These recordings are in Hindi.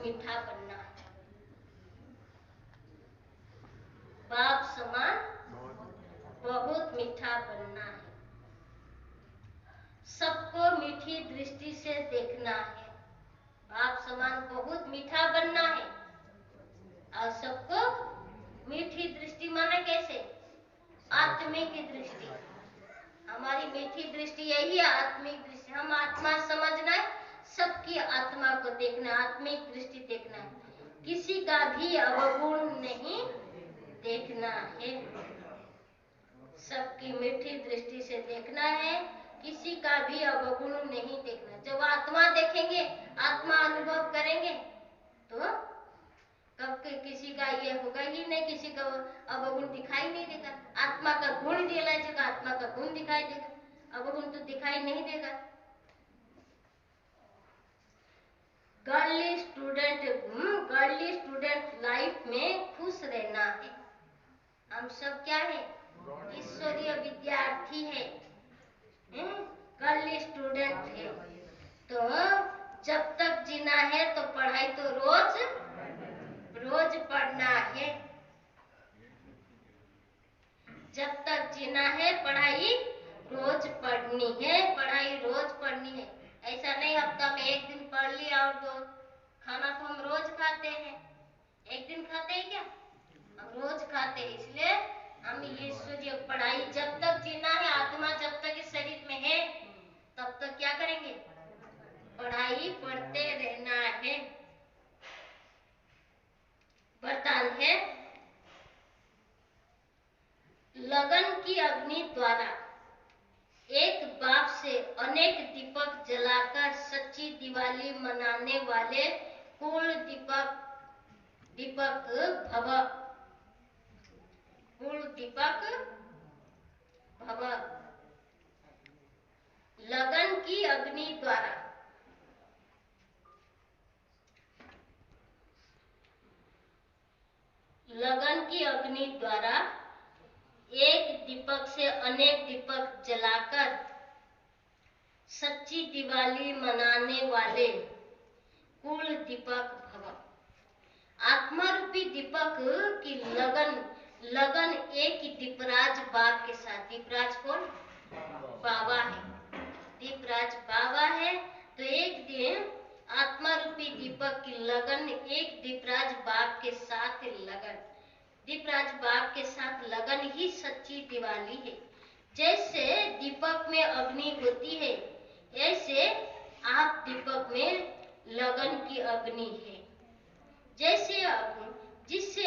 मीठा बनना है। बाप समान बहुत मीठा बनना है। सबको मीठी दृष्टि से देखना है। बाप समान बहुत मीठा बनना है और सबको मीठी दृष्टि माने कैसे? आत्मिक दृष्टि। हमारी मीठी दृष्टि यही है, आत्मिक दृष्टि। हम आत्मा समझना है, सबकी आत्मा को देखना, आत्मिक दृष्टि देखना है। किसी का भी अवगुण नहीं देखना है, सबकी मीठी दृष्टि से देखना है, किसी का भी अवगुण नहीं देखना। जब आत्मा देखेंगे, आत्मा अनुभव करेंगे तो कब किसी का ये होगा ही नहीं, किसी का अवगुण दिखाई नहीं देगा। आत्मा का गुण दिखाएगा, आत्मा का गुण दिखाई देगा, अवगुण तो दिखाई नहीं देगा। गर्ली स्टूडेंट लाइफ में खुश रहना है। हम सब क्या है? ईश्वरीय विद्यार्थी है, गर्ली स्टूडेंट है। तो जब तक जीना है तो पढ़ाई तो रोज पढ़ना है। जब तक जीना है पढ़ाई रोज पढ़नी है, पढ़ाई रोज पढ़नी है। ऐसा नहीं हफ्ता में एक दिन पढ़ लिया और दो। खाना तो हम रोज खाते हैं, एक दिन खाते हैं क्या? हम रोज खाते हैं। इसलिए हम ईश्वरीय पढ़ाई जब तक जीना है, आत्मा जब तक इस शरीर में है तब तक क्या करेंगे? पढ़ाई पढ़ते रहना है। वरदान है, लगन की अग्नि द्वारा एक बाप से अनेक दीपक जलाकर सच्ची दिवाली मनाने वाले कुल दीपक भव, कुल दीपक भव। लगन की अग्नि द्वारा, लगन की अग्नि द्वारा एक दीपक से अनेक दीपक जलाकर सच्ची दिवाली मनाने वाले कुल दीपक भव। आत्मा रूपी दीपक की लगन एक ही दीपराज बाप के साथ। दीपराज कौन? बाबा है। दीपराज बाबा है। तो एक दिन आत्मा रूपी दीपक की लगन एक दीपराज बाप के साथ लगन, दीपराज बाप के साथ लगन ही सच्ची दिवाली है। जैसे दीपक में अग्नि होती है, ऐसे आप दीपक में लगन की अग्नि है। जैसे जिससे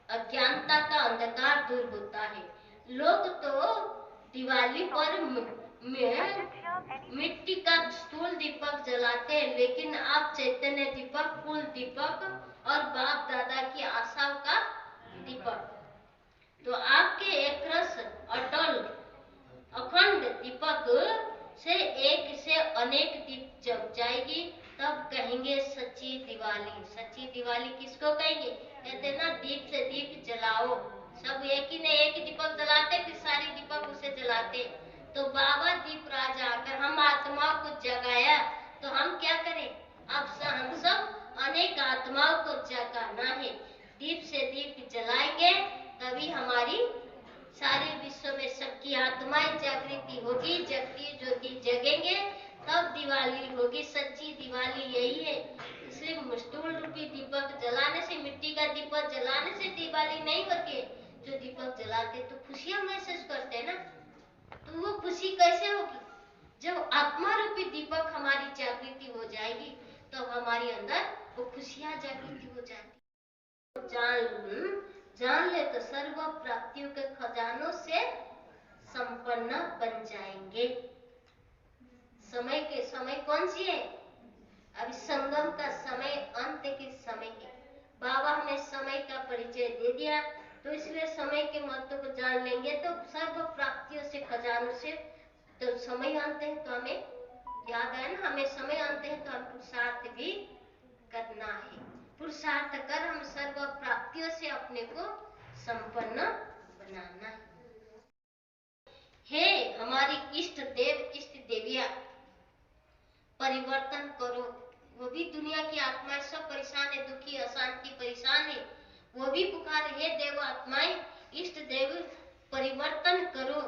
अज्ञानता का अंधकार दूर होता है। लोग तो दिवाली पर मिट्टी का स्थूल दीपक जलाते हैं, लेकिन आप चैतन्य दीपक, कुल दीपक और बाप दादा की आशाओं का दीपक। तो आपके एक रस अटल अखंड दीपक से एक से अनेक दीप जब जाएगी, तब कहेंगे सच्ची दिवाली। सच्ची दिवाली किसको कहेंगे? कहते ना, दीप से दीप जलाओ। सब एक ही ने एक दीपक जलाते, फिर सारी दीपक उसे जलाते। तो बाबा दीप राजा आकर हम आत्माओं को जगाया, तो हम क्या करें? अब हम सब अनेक आत्माओं को जगाना है। दीप से दीप जलाएंगे, तभी हमारी सारे विश्व में सबकी आत्माएं जागृति होगी, जगती ज्योति जगेंगे, तब दिवाली होगी। सच्ची दिवाली यही है। इसलिए स्थूल रूपी दीपक जलाने से, मिट्टी का दीपक जलाने से दिवाली नहीं होती है। जो दीपक जलाते तो खुशियां महसूस करते हैं ना, तो वो खुशी कैसे होगी? जब आत्मा रूपी दीपक हमारी जागृति हो जाएगी, तब हमारे अंदर वो खुशियां जागृति हो जाएगी। जान ले तो सर्व प्राप्तियों के खजानों से संपन्न बन जाएंगे। समय कौन सी है? अभी संगम का समय, अंत के समय है। बाबा हमें समय का परिचय दे दिया, तो इसलिए समय के महत्व को जान लेंगे तो सर्व प्राप्तियों से, खजानों से। तो समय आते हैं तो हमें याद आए ना, हमें समय आते हैं तो हम पुरुषार्थ भी करना है। पुरुषार्थ कर हम सर्व प्राप्तियों से अपने को संपन्न बनाना है। हमारी इष्ट देव, इष्ट देविया, परिवर्तन करो। वो भी दुनिया की आत्माएं सब है, दुखी, अशांति, परेशान है, वो भी पुकार, हे देव आत्माएं, इष्ट देव परिवर्तन करो।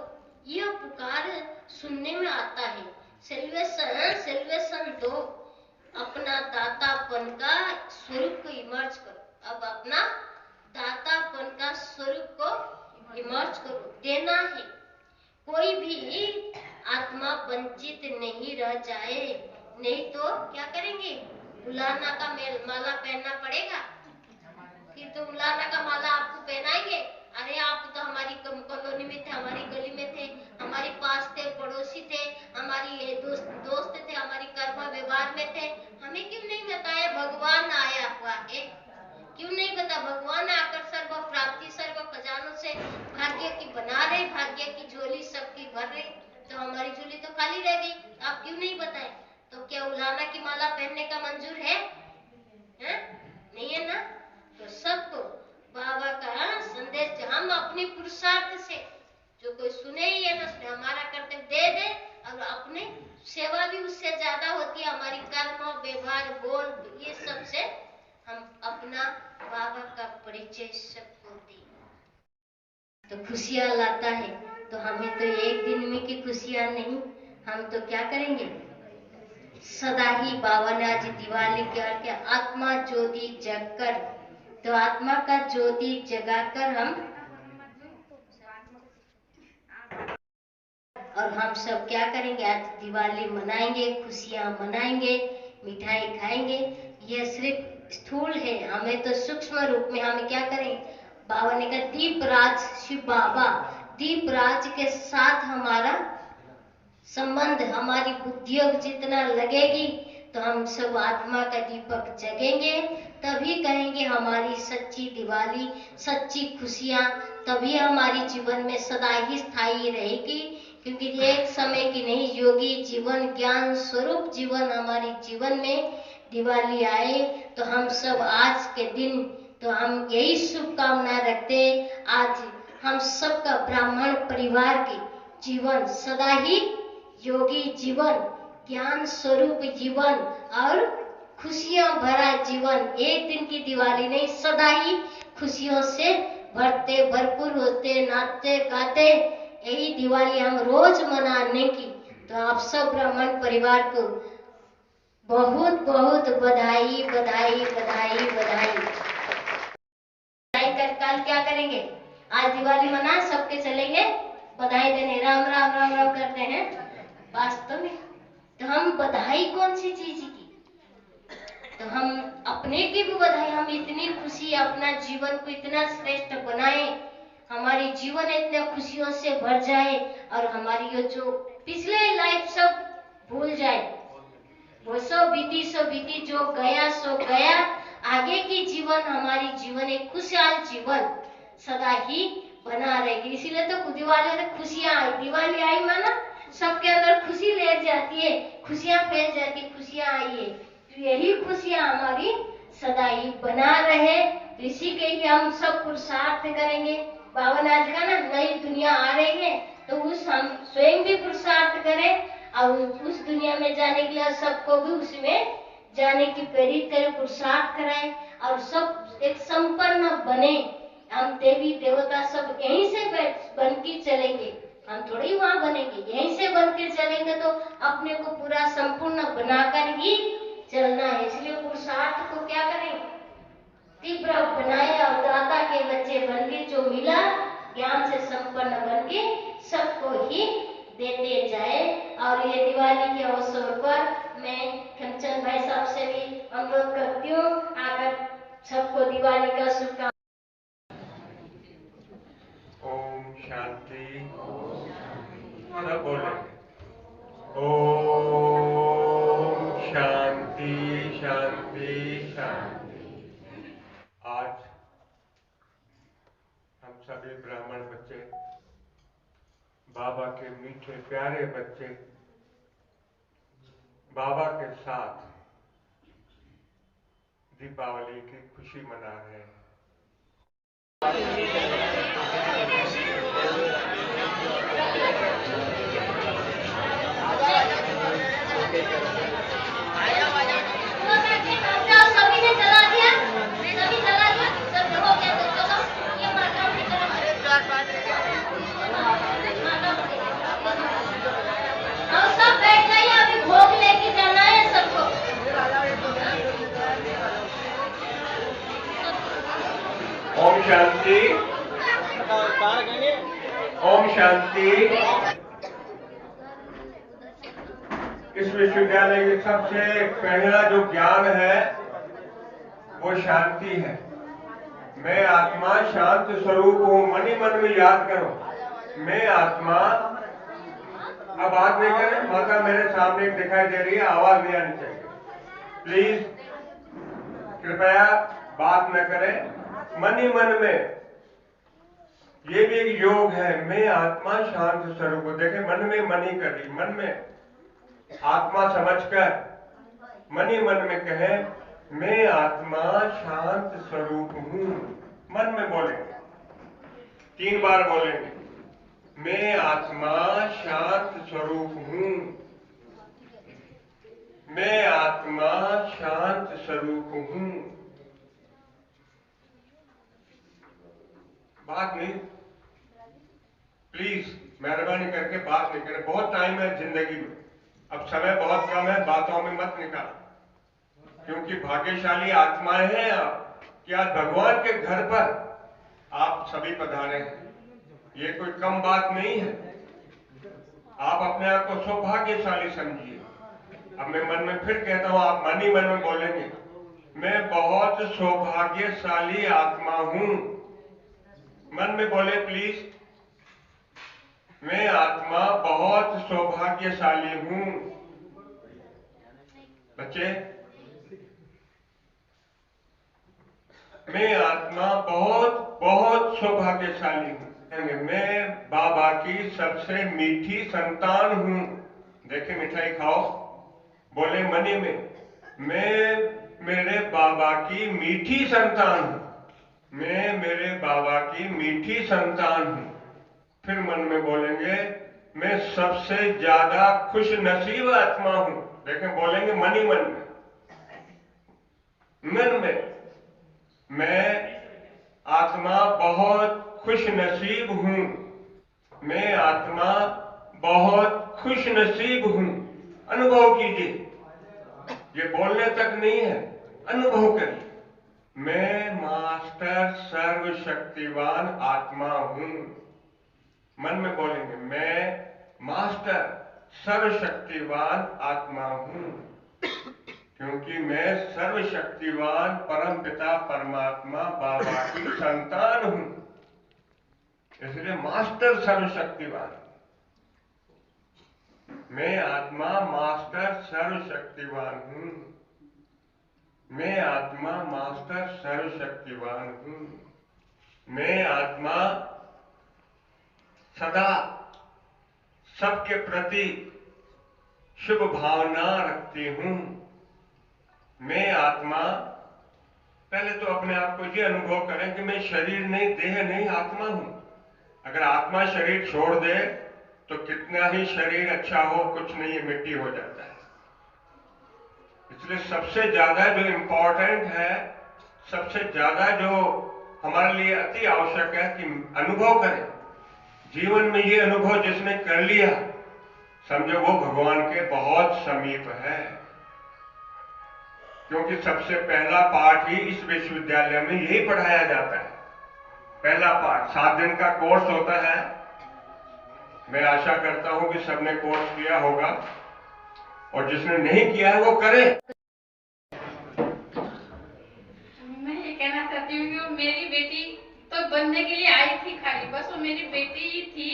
यह पुकार सुनने में आता है। सेल्वेशन दो, अपना दातापन का स्वरूप को इमर्ज करो। अब अपना दातापन का स्वरूप को इमर्ज करो, देना है। कोई भी आत्मा वंचित नहीं रह जाए, नहीं तो क्या करेंगे? उलाना का माला पहनना पड़ेगा। फिर तो उलाना का माला आपको पहनाएंगे। अरे आप तो हमारी कॉलोनी में थे, हमारी गली में थे, हमारे पास थे, पड़ोसी थे, हमारी दोस्त थे, हमारी कर्म व्यवहार में थे, हमें क्यों नहीं बताया भगवान आया हुआ है? क्यों नहीं बता? भगवान आकर सर्व प्राप्ति, सर्व खजानों से भाग्य की बना रहे, भाग्य की झोली सबकी भर रहे, तो हमारी झोली तो खाली रह गई। आप क्यों नहीं बताए? तो क्या उलाना की माला पहनने का मंजूर है? नहीं है ना? तो सबको बाबा का संदेश हम अपने पुरुषार्थ से, जो कोई सुने या न सुने, हमारा कर्तव्य दे दे, और अपने सेवा भी उससे ज्यादा होती है। हमारी कर्म, व्यवहार, बोल, ये सब से हम अपना बाबा का परिचय सबको दें, तो खुशियां लाता है। तो हमें तो एक दिन में की खुशियां नहीं, हम तो क्या करेंगे? सदा ही बाबा ने आज दिवाली के आत्मा ज्योति जगकर, तो आत्मा का ज्योति जगाकर हम सब क्या करेंगे? आज दिवाली मनाएंगे, खुशियां मनाएंगे, मिठाई खाएंगे। ये सिर्फ स्थूल है, हमें तो सूक्ष्म रूप में हमें क्या करें? बाबा ने कहा दीप राज, शिव बाबा दीप राज के साथ हमारा संबंध, हमारी बुद्धि जितना लगेगी, तो हम सब आत्मा का दीपक जगेंगे, तभी कहेंगे हमारी सच्ची दिवाली, सच्ची खुशियां, तभी हमारी जीवन में सदा ही स्थायी रहेगी। क्योंकि ये एक समय की नहीं, योगी जीवन, ज्ञान स्वरूप जीवन हमारे जीवन में दिवाली आए, तो हम सब आज के दिन, तो हम यही शुभकामना रखते। आज हम सबका ब्राह्मण परिवार के जीवन सदा ही योगी जीवन, ज्ञान स्वरूप जीवन और खुशियां भरा जीवन, एक दिन की दिवाली नहीं, सदा ही खुशियों से भरते, भरपूर होते, नाचते गाते, यही दिवाली हम रोज मनाने की। तो आप सब ब्राह्मण परिवार को बहुत बहुत बधाई बधाई बधाई बधाई। कर कल क्या करेंगे? आज दिवाली मना सबके चलेंगे बधाई देने, राम राम राम राम करते हैं वास्तव में। तो हम बधाई कौन सी चीज की? तो हम अपने की भी बधाई, हम इतनी खुशी, अपना जीवन को इतना श्रेष्ठ बनाए, हमारी जीवन इतने खुशियों से भर जाए, और हमारी ये जो पिछले लाइफ सब भूल जाए, वो सब बीती, जो गया सो गया। आगे की जीवन, हमारी जीवन एक खुशहाल जीवन सदा ही बना रहेगी। इसीलिए तो दिवाली में खुशियां आई, दिवाली आई माना सबके अंदर खुशी ले जाती है, खुशियां फैल जाती, खुशियां आई है, तो यही खुशियां हमारी सदा ही बना रहे। तो इसी के लिए हम सब पुरुषार्थ करेंगे। बाबा ने आज कहा ना, नई दुनिया आ रही है, तो उस हम स्वयं भी पुरुषार्थ करें, और उस दुनिया में जाने के लिए सबको भी उसमें जाने की प्रेरित करें, पुरुषार्थ कराएं, और सब एक संपन्न बने। हम देवी देवता सब यहीं से बन के चलेंगे, हम थोड़ी वहां बनेंगे, यहीं से बन के चलेंगे, तो अपने को पूरा संपूर्ण बनाकर ही चलना है। इसलिए पुरुषार्थ को क्या करें? तीव्र बनाए, और दाता के बच्चे बन के, जो मिला ज्ञान से संपन्न बन के सबको ही देते जाए। और ये दिवाली के अवसर पर मैं खमचंद भाई साहब से भी अनुरोध करती हूँ, आकर सबको दिवाली का शुभकामना। ओम शांति, सब बोले ओम शांति शांति शांति। आज हम सभी ब्राह्मण बच्चे, बाबा के मीठे प्यारे बच्चे, बाबा के साथ दीपावली की खुशी मना रहे हैं। सभी ने जला दिया। शांति। इस विश्वविद्यालय की सबसे पहला जो ज्ञान है वो शांति है। मैं आत्मा शांत स्वरूप हूं। मन ही मन में याद करो, मैं आत्मा। अब बात नहीं करें, माता मेरे सामने एक दिखाई दे रही है, आवाज नहीं आनी चाहिए प्लीज, कृपया बात न करें। मन ही मन में, ये भी एक योग है। मैं आत्मा शांत स्वरूप हूं। देखे, मन में मन ही कर रही, मन में आत्मा समझकर मन ही मन में कहे मैं आत्मा शांत स्वरूप हूं। मन में बोलेंगे, 3 बार बोलेंगे, मैं आत्मा शांत स्वरूप हूं। मैं आत्मा शांत स्वरूप हूं। बात नहीं, प्लीज मेहरबानी करके बात नहीं करें। बहुत टाइम है जिंदगी में, अब समय बहुत कम है, बातों में मत निकाल। क्योंकि भाग्यशाली आत्माएं हैं आप कि आज भगवान के घर पर आप सभी पधारे हैं। ये कोई कम बात नहीं है। आप अपने आप को सौभाग्यशाली समझिए। अब मैं मन में फिर कहता हूं, आप मन ही मन में बोलेंगे, मैं बहुत सौभाग्यशाली आत्मा हूं। मन में बोले प्लीज, मैं आत्मा बहुत सौभाग्यशाली हूं। बच्चे, मैं आत्मा बहुत बहुत सौभाग्यशाली हूं। मैं बाबा की सबसे मीठी संतान हूं। देखे, मिठाई खाओ, बोले मनी में, मैं मेरे बाबा की मीठी संतान हूं। मैं मेरे बाबा की मीठी संतान हूं। फिर मन में बोलेंगे, मैं सबसे ज्यादा खुश नसीब आत्मा हूं। देखें, बोलेंगे मन ही मन में मैं आत्मा बहुत खुश नसीब हूं। मैं आत्मा बहुत खुश नसीब हूं। अनुभव कीजिए, ये बोलने तक नहीं है, अनुभव करिए। मैं मास्टर सर्वशक्तिवान आत्मा हूं। मन में बोलेंगे, मैं मास्टर सर्वशक्तिवान आत्मा हूं। क्योंकि मैं सर्वशक्तिवान परमपिता परमात्मा बाबा की संतान हूं, इसलिए मास्टर सर्वशक्तिवान। मैं आत्मा मास्टर सर्वशक्तिवान हूं। मैं आत्मा मास्टर सर्वशक्तिवान हूं। मैं आत्मा सदा सबके प्रति शुभ भावना रखती हूं। मैं आत्मा, पहले तो अपने आप को ये अनुभव करें कि मैं शरीर नहीं, देह नहीं, आत्मा हूं। अगर आत्मा शरीर छोड़ दे तो कितना ही शरीर अच्छा हो, कुछ नहीं है, मिट्टी हो जाता है। इसलिए सबसे ज्यादा जो इंपॉर्टेंट है, सबसे ज्यादा जो हमारे लिए अति आवश्यक है कि अनुभव करें। जीवन में ये अनुभव जिसने कर लिया, समझो वो भगवान के बहुत समीप है। क्योंकि सबसे पहला पाठ ही इस विश्वविद्यालय में यही पढ़ाया जाता है। पहला पाठ 7 दिन का कोर्स होता है। मैं आशा करता हूं कि सबने कोर्स किया होगा, और जिसने नहीं किया है वो करे। मैं ये कहना चाहती हूँ कि मेरी बेटी तो बनने के लिए आई थी, खाली बस वो मेरी बेटी ही थी,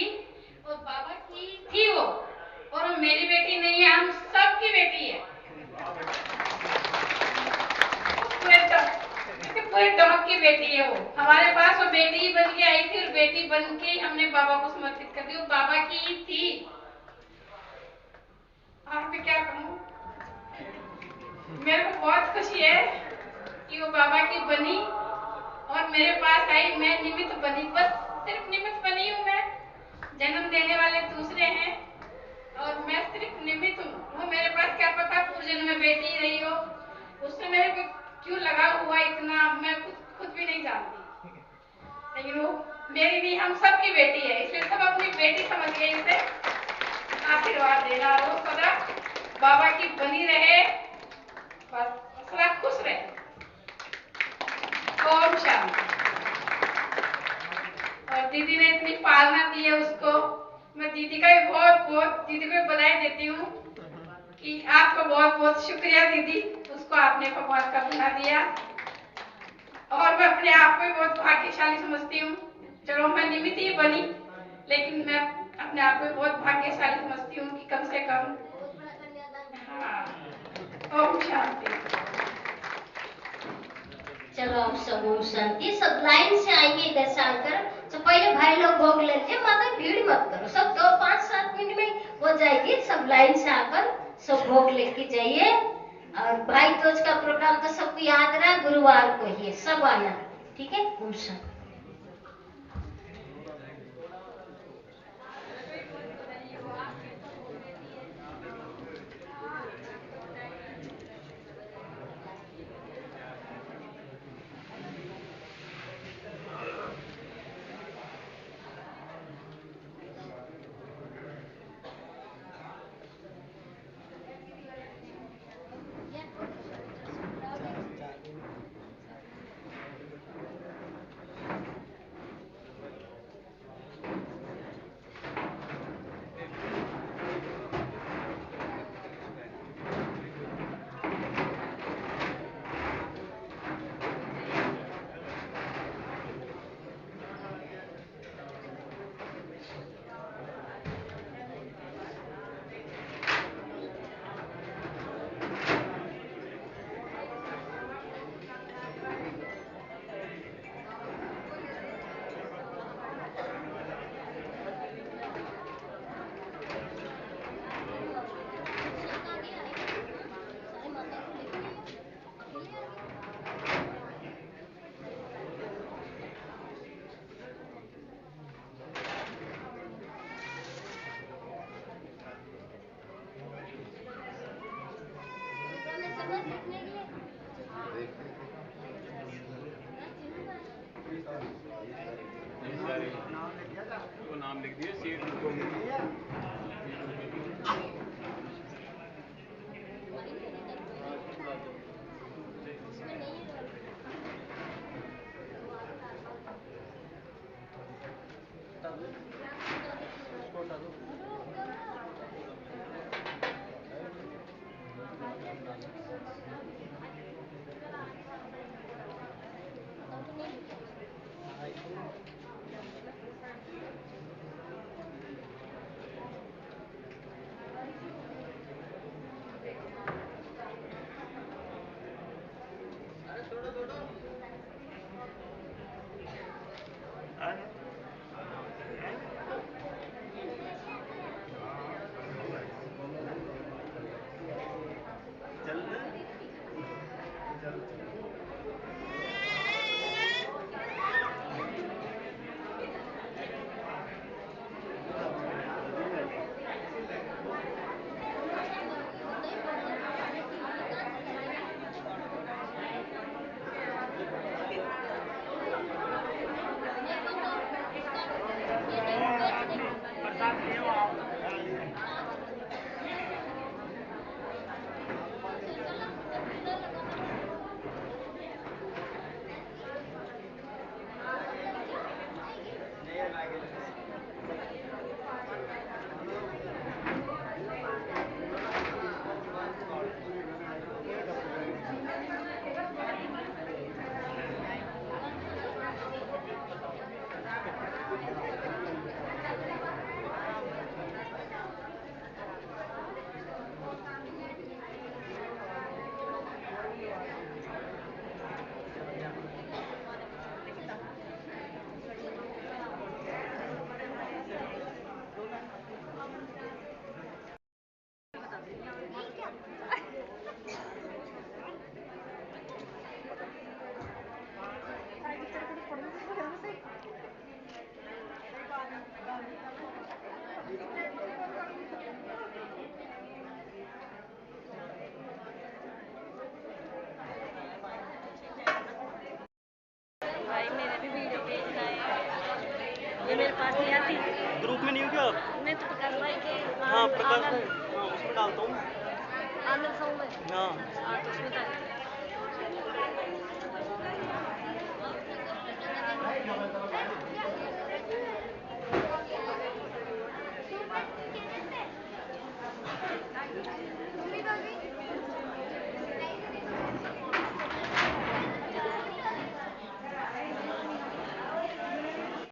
और बाबा की थी वो, और वो मेरी बेटी नहीं है, हम सबकी बेटी है। पूरे टॉप की बेटी है वो। हमारे पास वो बेटी ही बन के आई थी, और बेटी बन के हमने बाबा को समर्पित कर दी। वो बाबा की ही थी। और मैं क्या कहूँ, मेरे को बहुत खुशी है कि वो बाबा की बनी और मेरे पास आई। मैं निमित्त बनी, बस सिर्फ निमित्त बनी हूँ मैं। जन्म देने वाले दूसरे हैं और मैं सिर्फ निमित्त हूँ। वो मेरे पास क्या पता पूर्वजन्म में बेटी रही हो, उससे मेरे को क्यों लगा हुआ इतना, मैं खुद भी नहीं जानती। लेकिन वो मेरी नहीं, हम सबकी बेटी है, इसलिए सब अपनी बेटी समझ के इसे आशीर्वाद देना, और वो सदा बाबा की बनी रहे, बस सदा खुश रहे। ओम शांति। और दीदी ने इतनी पालना दी है उसको, दीदी का भी बहुत बहुत दीदी को बधाई देती हूँ कि आपका बहुत बहुत शुक्रिया दीदी, उसको आपने भगवान का बना दिया। और मैं अपने आप को बहुत भाग्यशाली समझती हूँ। चलो मैं निमित्त ही बनी, लेकिन मैं अपने आप को बहुत भाग्यशाली समझती हूँ कि कम से कम ओम शांति। चलो आप सब ओम शांति, सब लाइन से आएंगे इधर से आकर। तो पहले भाई लोग भोग ले लीजिए, माता भीड़ मत करो, सब 2-5-7 मिनट में हो जाएगी। सब लाइन से आकर सब भोग लेके जाइए। और भाई दोज का प्रोग्राम तो सबको याद रहा, गुरुवार को ही है, सब आना, ठीक है। ओम शांति। नाम लिख दिए सीट को। ये मेरे पास नहीं आती। ग्रुप में नहीं हो क्या आप? मैं तो प्रकाश भाई के हाँ प्रकाश भाई, हाँ उसमें डालता हूँ। आनंद सॉन्ग में। हाँ तो उसमें डाल।